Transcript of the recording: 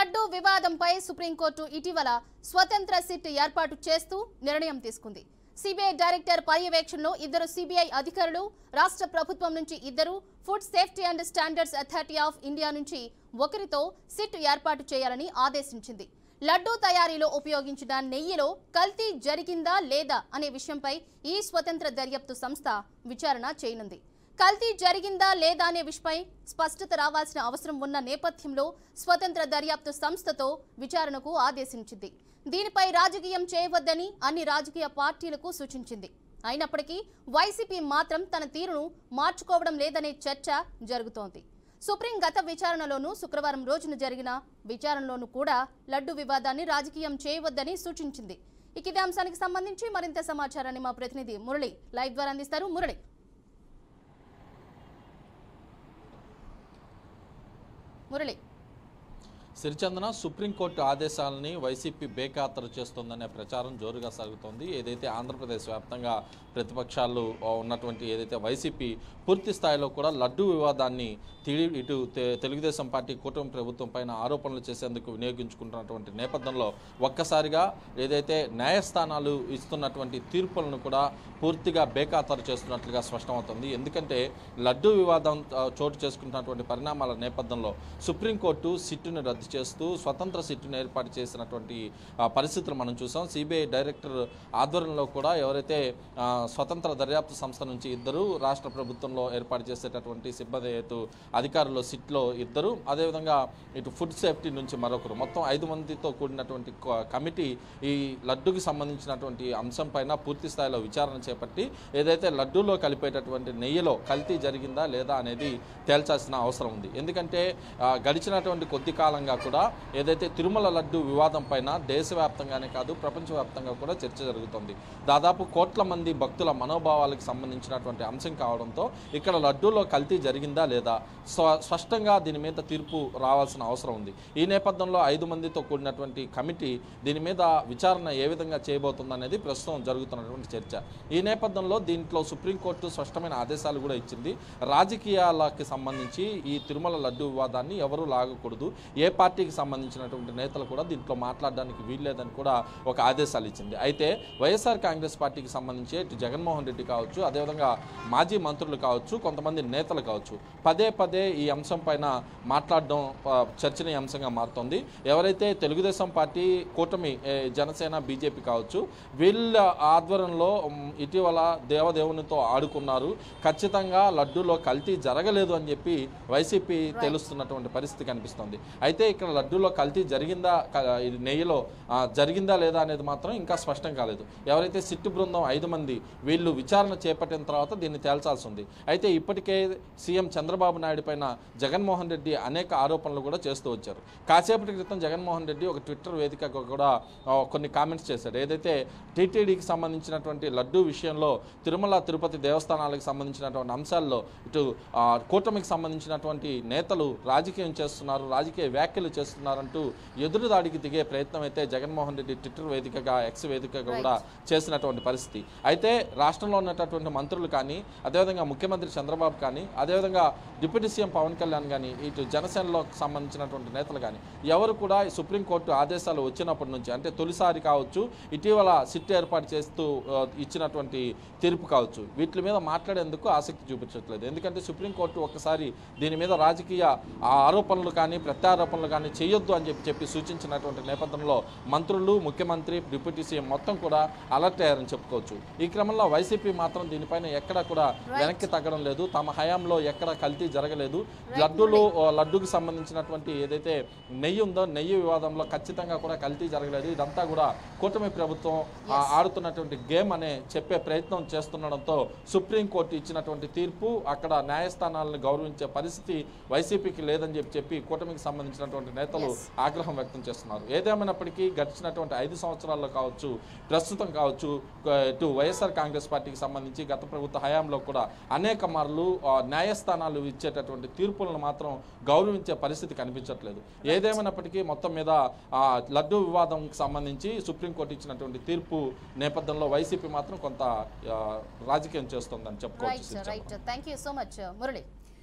లడ్డూ వివాదంపై సుప్రీంకోర్టు ఇటీవల స్వతంత్ర సిట్ ఏర్పాటు చేస్తూ నిర్ణయం తీసుకుంది. సిబిఐ డైరెక్టర్ పర్యవేక్షణలో 2 సిబిఐ అధికారులు, రాష్ట్ర ప్రభుత్వం నుంచి 2, food safety and standards authority of India నుంచి 1తో సిట్ ఏర్పాటు చేయాలని ఆదేశించింది. లడ్డూ తయారీలో ఉపయోగించిన నెయ్యిలో కల్తీ జరిగిందా లేదా అనే విషయంపై ఈ స్వతంత్ర దర్యాప్తు సంస్థ విచారణ చేయనుంది. కల్తీ జరిగిందా లేదా అనే విషయమై స్పష్టత రావాల్సిన అవసరం ఉన్న నేపథ్యంలో స్వతంత్ర దర్యాప్తు సంస్థతో విచారణకు ఆదేశించింది. దీనిపై రాజకీయం చేయవద్దని అన్ని రాజకీయ పార్టీలకు సూచించింది. అయినప్పటికీ వైసీపీ మాత్రం తన తీరును మార్చుకోవడం లేదనే చర్చ జరుగుతోంది. సుప్రీం గత విచారణలోనూ శుక్రవారం రోజున జరిగిన విచారణలోనూ కూడా లడ్డు వివాదాన్ని రాజకీయం చేయవద్దని సూచించింది. ఇదే అంశానికి సంబంధించి మరింత సమాచారాన్ని మా ప్రతినిధి మురళి లైవ్ ద్వారా అందిస్తారు. మురళి సిరిచందన సుప్రీంకోర్టు ఆదేశాలని వైసీపీ బేఖాతరు చేస్తుందనే ప్రచారం జోరుగా సాగుతోంది. ఏదైతే ఆంధ్రప్రదేశ్ వ్యాప్తంగా ప్రతిపక్షాలు ఉన్నటువంటి ఏదైతే వైసీపీ పూర్తి స్థాయిలో కూడా లడ్డూ వివాదాన్ని ఇటు తెలుగుదేశం పార్టీ కూటమి ప్రభుత్వం పైన ఆరోపణలు చేసేందుకు వినియోగించుకుంటున్నటువంటి నేపథ్యంలో ఒక్కసారిగా ఏదైతే న్యాయస్థానాలు ఇస్తున్నటువంటి తీర్పులను కూడా పూర్తిగా బేఖాతరు చేస్తున్నట్లుగా స్పష్టమవుతుంది. ఎందుకంటే లడ్డూ వివాదం చోటు చేసుకుంటున్నటువంటి పరిణామాల నేపథ్యంలో సుప్రీంకోర్టు సిట్టును రద్దు చేస్తూ స్వతంత్ర సిట్టును ఏర్పాటు చేసినటువంటి పరిస్థితులు మనం చూసాం. సిబిఐ డైరెక్టర్ ఆధ్వర్యంలో కూడా ఎవరైతే స్వతంత్ర దర్యాప్తు సంస్థ నుంచి 2, రాష్ట్ర ప్రభుత్వంలో ఏర్పాటు చేసేటటువంటి సిబ్బంది అధికారులు సిట్లో 2, అదేవిధంగా ఇటు ఫుడ్ సేఫ్టీ నుంచి మరొకరు, మొత్తం 5 మందితో కూడినటువంటి కమిటీ ఈ లడ్డూకి సంబంధించినటువంటి అంశం పైన పూర్తి స్థాయిలో విచారణ చేపట్టి ఏదైతే లడ్డూలో కలిపేటటువంటి నెయ్యిలో కల్తీ జరిగిందా లేదా అనేది తేల్చాల్సిన అవసరం ఉంది. ఎందుకంటే గడిచినటువంటి కొద్ది కాలంగా కూడా ఏదైతే తిరుమల లడ్డు వివాదం పైన దేశవ్యాప్తంగానే కాదు ప్రపంచవ్యాప్తంగా కూడా చర్చ జరుగుతుంది. దాదాపు కోట్ల మంది భక్తుల మనోభావాలకు సంబంధించినటువంటి అంశం కావడంతో ఇక్కడ లడ్డూలో కల్తీ జరిగిందా లేదా స్పష్టంగా దీని మీద తీర్పు రావాల్సిన అవసరం ఉంది. ఈ నేపథ్యంలో 5 మందితో కూడినటువంటి కమిటీ దీని మీద విచారణ ఏ విధంగా చేయబోతుందనేది ప్రస్తుతం జరుగుతున్నటువంటి చర్చ. ఈ నేపథ్యంలో దీంట్లో సుప్రీంకోర్టు స్పష్టమైన ఆదేశాలు కూడా ఇచ్చింది. రాజకీయాలకు సంబంధించి ఈ తిరుమల లడ్డు వివాదాన్ని ఎవరూ లాగకూడదు, ఏ పార్టీకి సంబంధించినటువంటి నేతలు కూడా దీంట్లో మాట్లాడడానికి వీల్లేదని కూడా ఒక ఆదేశాలు ఇచ్చింది. అయితే వైఎస్ఆర్ కాంగ్రెస్ పార్టీకి సంబంధించి ఇటు జగన్మోహన్ రెడ్డి కావచ్చు, అదేవిధంగా మాజీ మంత్రులు కావచ్చు, కొంతమంది నేతలు కావచ్చు, పదే ఈ అంశం పైన మాట్లాడడం చర్చనీయాంశంగా మారుతోంది. ఎవరైతే తెలుగుదేశం పార్టీ కూటమి జనసేన బీజేపీ కావచ్చు, వీళ్ళ ఆధ్వర్యంలో ఇటీవల దేవదేవునితో ఆడుకున్నారు, ఖచ్చితంగా లడ్డూలో కల్తీ జరగలేదు అని చెప్పి వైసీపీ తెలుస్తున్నటువంటి పరిస్థితి కనిపిస్తుంది. అయితే ఇక్కడ లడ్డూలో కల్తీ జరిగిందా, నెయ్యిలో జరిగిందా లేదా అనేది మాత్రం ఇంకా స్పష్టం కాలేదు. ఎవరైతే సిట్టు బృందం 5 మంది వీళ్ళు విచారణ చేపట్టిన తర్వాత దీన్ని తేల్చాల్సి ఉంది. అయితే ఇప్పటికే సీఎం చంద్రబాబు నాయుడు పైన జగన్మోహన్ రెడ్డి అనేక ఆరోపణలు కూడా చేస్తూ వచ్చారు. కాసేపటి క్రితం జగన్మోహన్ రెడ్డి ఒక ట్విట్టర్ వేదికగా కూడా కొన్ని కామెంట్స్ చేశారు. ఏదైతే టీటీడీకి సంబంధించినటువంటి లడ్డూ విషయంలో తిరుమల తిరుపతి దేవస్థానాలకు సంబంధించినటువంటి అంశాల్లో ఇటు కూటమికి సంబంధించినటువంటి నేతలు రాజకీయం చేస్తున్నారు, రాజకీయ వ్యాఖ్యలు చేస్తున్నారంటూ ఎదురుదాడికి దిగే ప్రయత్నం అయితే జగన్మోహన్ రెడ్డి ట్విట్టర్ వేదికగా ఎక్స్ వేదికగా కూడా చేసినటువంటి పరిస్థితి. అయితే రాష్ట్రంలో ఉన్నటువంటి మంత్రులు కానీ, అదేవిధంగా ముఖ్యమంత్రి చంద్రబాబు కానీ, అదేవిధంగా డిప్యూటీ సీఎం పవన్ కళ్యాణ్ కానీ, ఇటు జనసేనలో సంబంధించినటువంటి నేతలు కానీ ఎవరు కూడా సుప్రీంకోర్టు ఆదేశాలు వచ్చినప్పటి నుంచి, అంటే తొలిసారి కావచ్చు, ఇటీవల సిట్ ఏర్పాటు చేస్తూ ఇచ్చినటువంటి తీర్పు కావచ్చు, వీటి మీద మాట్లాడేందుకు ఆసక్తి చూపించట్లేదు. ఎందుకంటే సుప్రీంకోర్టు ఒక్కసారి దీని మీద రాజకీయ ఆరోపణలు కానీ ప్రత్యారోపణలు కానీ చేయొద్దు అని చెప్పి సూచించినటువంటి నేపథ్యంలో మంత్రులు, ముఖ్యమంత్రి, డిప్యూటీ సీఎం మొత్తం కూడా అలర్ట్ అయ్యారని చెప్పుకోవచ్చు. ఈ క్రమంలో వైసీపీ మాత్రం దీనిపైన ఎక్కడా కూడా వెనక్కి తగ్గడం లేదు. తమ హయాంలో ఎక్కడ కల్తీ జరగలేదు, లడ్డూకి సంబంధించినటువంటి ఏదైతే నెయ్యి ఉందో నెయ్యి వివాదంలో ఖచ్చితంగా కూడా కల్తీ జరగలేదు, ఇదంతా కూడా కూటమి ప్రభుత్వం ఆడుతున్నటువంటి గేమ్ అనే చెప్పే ప్రయత్నం చేస్తుండడంతో సుప్రీంకోర్టు ఇచ్చినటువంటి తీర్పు అక్కడ న్యాయస్థానాలను గౌరవించే పరిస్థితి వైసీపీకి లేదని చెప్పి కూటమికి సంబంధించినటువంటి నేతలు ఆగ్రహం వ్యక్తం చేస్తున్నారు. ఏదేమైనప్పటికీ గడిచినటువంటి 5 సంవత్సరాల్లో కావచ్చు, ప్రస్తుతం కావచ్చు, ఇటు వైఎస్ఆర్ కాంగ్రెస్ పార్టీకి సంబంధించి గత ప్రభుత్వ హయాంలో కూడా అనేక మార్లు న్యాయస్థానాలు ఇచ్చేటటువంటి తీర్పులను మాత్రం గౌరవించే పరిస్థితి కనిపించట్లేదు. ఏదేమైనప్పటికీ మొత్తం మీద లడ్డూ వివాదంకి సంబంధించి సుప్రీంకోర్టు ఇచ్చినటువంటి తీర్పు నేపథ్యంలో వైసీపీ మాత్రం కొంత రాజకీయం చేస్తుందని చెప్పుకోవచ్చు. Thank you so much Murali.